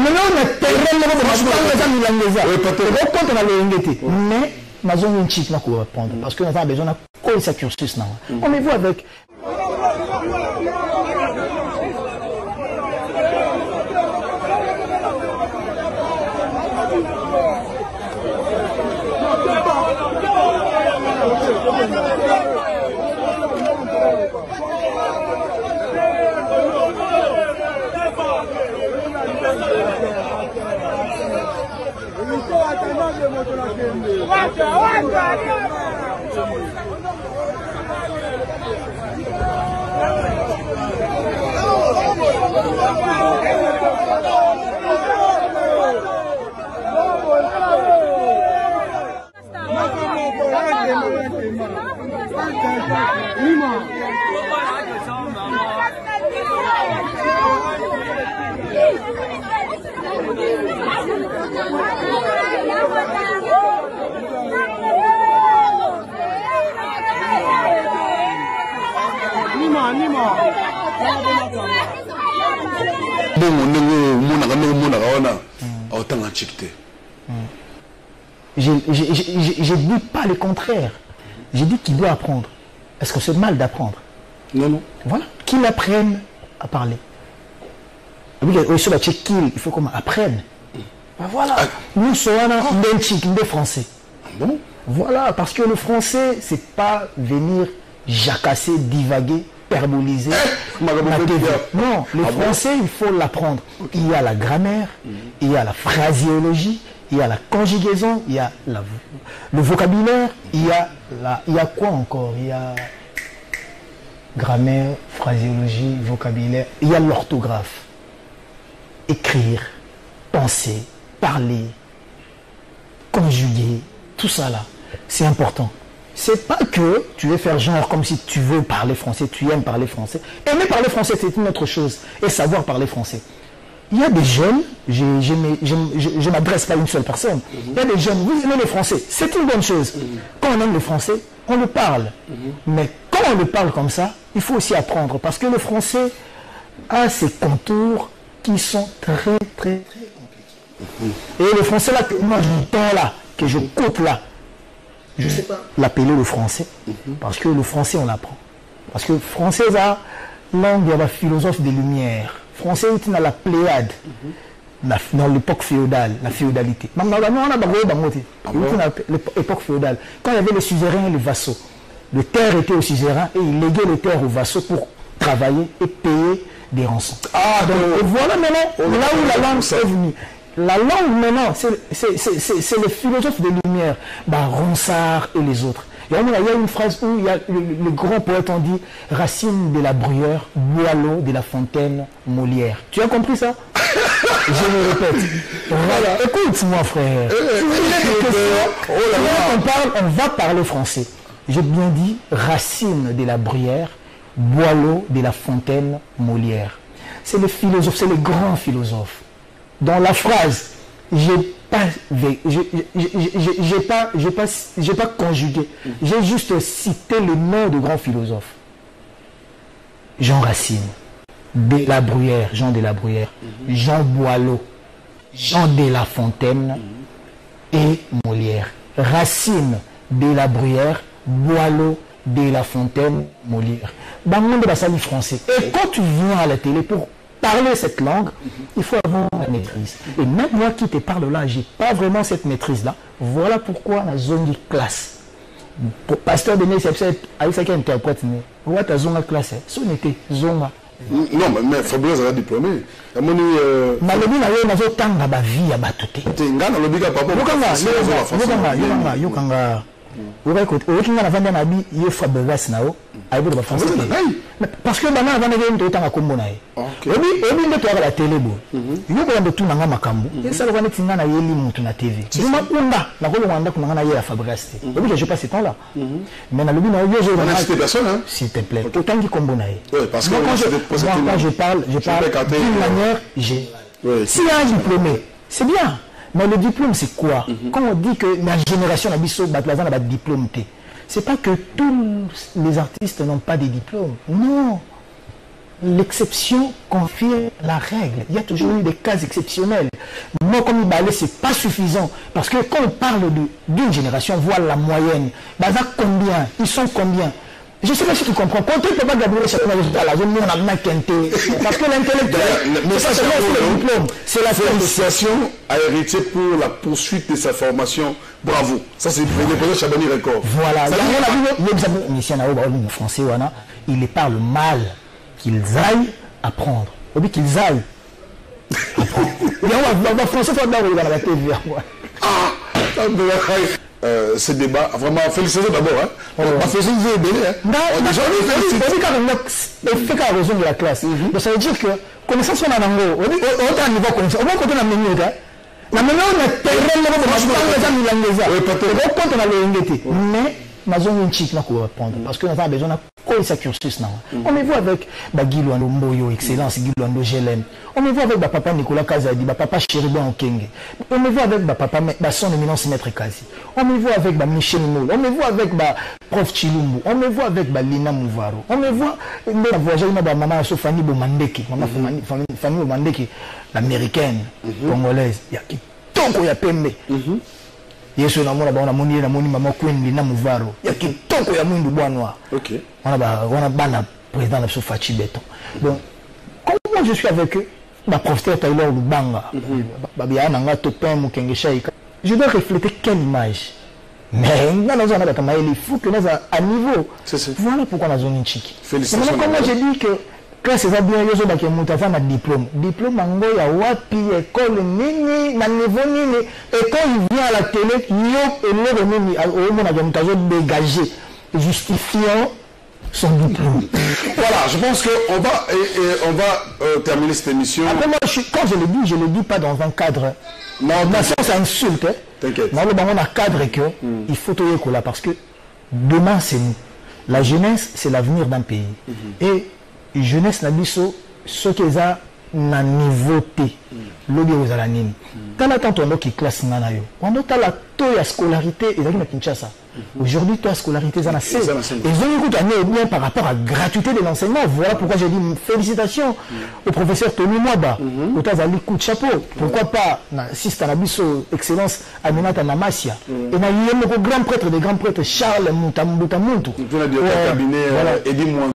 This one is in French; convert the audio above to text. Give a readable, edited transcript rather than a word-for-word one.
on a mais nous avons une chic là qu'on va prendre parce que nous avons besoin de coller sa cursus là. On les voit avec. Je dis pas le contraire. J'ai dit qu'il doit apprendre. Est-ce que c'est mal d'apprendre? Non, non. Voilà. Qu'il apprenne à parler. Il faut qu'on apprenne. Voilà. Nous sommes des Français. Bon. Voilà, parce que le français, c'est pas venir jacasser, divaguer, perboliser. Non, le français, il faut l'apprendre. Il y a la grammaire, il y a la phraséologie, il y a la conjugaison, il y a le vocabulaire, il y a quoi encore? Il y a grammaire, phraséologie, vocabulaire, il y a l'orthographe. Écrire, penser, parler, conjuguer, tout ça là, c'est important. C'est pas que tu veux faire genre comme si tu veux parler français, tu aimes parler français. Aimer parler français, c'est une autre chose. Et savoir parler français. Il y a des jeunes, je ne m'adresse pas à une seule personne. Il y a des jeunes, vous aimez le français, c'est une bonne chose. Quand on aime le français, on le parle. Mais quand on le parle comme ça, il faut aussi apprendre. Parce que le français a ses contours qui sont très compliqués. Et le français là, que moi j'entends là, que je coupe là, je ne sais pas l'appeler le français. Parce que le français on l'apprend. Parce que le français est la langue de la philosophe des Lumières. Français est dans la Pléiade, dans l'époque féodale, la féodalité. L'époque féodale, quand il y avait les suzerains et les vassaux, le terre était aux suzerains et ils léguaient les terres aux vassaux pour travailler et payer des rançons. Et voilà maintenant là où la langue est venue. La langue maintenant, c'est les philosophes des Lumières, Ronsard et les autres. Il y a une phrase où il y a le grand poète on dit Racine de la Bruyère, Boileau de la Fontaine, Molière. Tu as compris ça? Je le répète. Voilà. Écoute-moi frère. On va parler français. J'ai bien dit Racine de la Bruyère, Boileau de la Fontaine, Molière. C'est les philosophes, c'est les grands philosophes. Dans la phrase, j'ai pas conjugué. J'ai juste cité le nom de grands philosophes. Jean Racine, de la Bruyère, Jean de la Bruyère, Jean Boileau, Jean de la Fontaine et Molière. Racine, de la Bruyère, Boileau, de la Fontaine, Molière. Dans le monde de la salle français. Et quand tu viens à la télé pour parler cette langue, il faut avoir la maîtrise. Et même moi qui te parle là, je n'ai pas vraiment cette maîtrise-là. Voilà pourquoi la zone de classe. Pour pasteur de c'est avec ça qui interprète. Voilà ta zone de classe. Son était zone. Non, mais Fabrice a diplômé. Malobi na yo nazo tanga ba vie ya batuté. Ngana lobi ka papa. Yokanga. Écoute, au Kenya na na bi ye Fabrice na o. Aibo de français. Parce que bana avant de to tanga kombo na ye. Obi ndo to la télé bo. Yo ko ndo tu nanga makambo. Esa lo tinga na yeli mutu na TV. Duma unda na ko wanda ko nanga na ye Fabrice. Obi je passe ce temps là. Mais na lobi na yo je personne hein. S'il te plaît. To tangi kombo na ye. Oui, parce que quand je parle d'une manière, s'il y a un diplômé, c'est bien. Mais le diplôme, c'est quoi? Quand on dit que la génération n'a pas de diplôme, c'est pas que tous les artistes n'ont pas de diplôme. Non. l'exception confirme la règle. Il y a toujours eu des cas exceptionnels. Moi, comme Ibalé, ce n'est pas suffisant. Parce que quand on parle d'une génération, voire la moyenne, combien? Ils sont combien? Je ne sais pas si tu comprends. Quand tu ne peux pas Gabriel Chakona, la zone où on a mis parce que l'intellectuel, c'est la félicitations à héritier pour la poursuite de sa formation. Bravo. Ça, c'est le président Chabani Record. Voilà. Il les parle mal. Qu'ils aillent apprendre. Ou bien qu'ils aillent apprendre. Ce débat, vraiment, félicitations d'abord. Félicitations fait qu'à raison de la classe. Donc ça veut dire que connaissance on a dans l'eau. On a un niveau connaissance. On va continuer à mener. La manière on a tellement quand on a le mais Mazon une chic n'a quoi répondre parce que nous avons besoin de quoi ça cursus là. On me voit avec Bagilo Ando Mboyo excellence Gilo Ando Gelem. On me voit avec papa Nicolas Kazadi, papa Chéribin Okenge. On me voit avec papa son éminence maître Kazi. On me voit avec Michel Moul. On me voit avec prof Chilumbu. On me voit avec Lina Mouvaro. On me voit la voyage de maman Sofani Bomandeki, maman Fanny Bomandeki, l'américaine congolaise. Il y a qui tant qu'il y a pembe. Yesu na moni mama Queen Lina Mouvaro. Il y a qui tant qu'il y a mwindu bwanwa. OK. On a bana président de Fachi Beton. Donc comment je suis avec eux, professeur Taylor Lubanga, je dois refléter quelle image. Mais il faut que nous soyons à niveau. Voilà pourquoi nous avons une chic. Félicitations. Comment j'ai dit que quand c'est bien, il y a un diplôme. Diplôme, il y a wapi, école, nini, na niveau nini. Et quand il vient à la télé, il y a dégagé, justifiant son diplôme. Voilà, je pense qu'on va terminer cette émission. Après, moi, quand je le dis pas dans un cadre. Non, ça insulte. T'inquiète. Dans le moment, on a cadre que il faut tout écouler parce que demain, c'est nous. La jeunesse, c'est l'avenir d'un pays. Et jeunesse, nabiso, ce qu'ils ont, na niveauté. L'objet aux alanines. Quand on attend qui classe nanayo, on a la taux à scolarité et à Kinshasa. Aujourd'hui, toi, scolarité, ça n'a pas. Ils ont écouté bien par rapport à la gratuité de l'enseignement. Voilà pourquoi j'ai dit félicitations au professeur Tony Mwaba. Au Tazali coup de chapeau. Pourquoi pas, si c'est un abisso excellence, Aminata Namasia. Et il y a le grand prêtre des grands prêtres, Charles Moutamuntu. Tu as dit au cabinet, Eddie Mouan.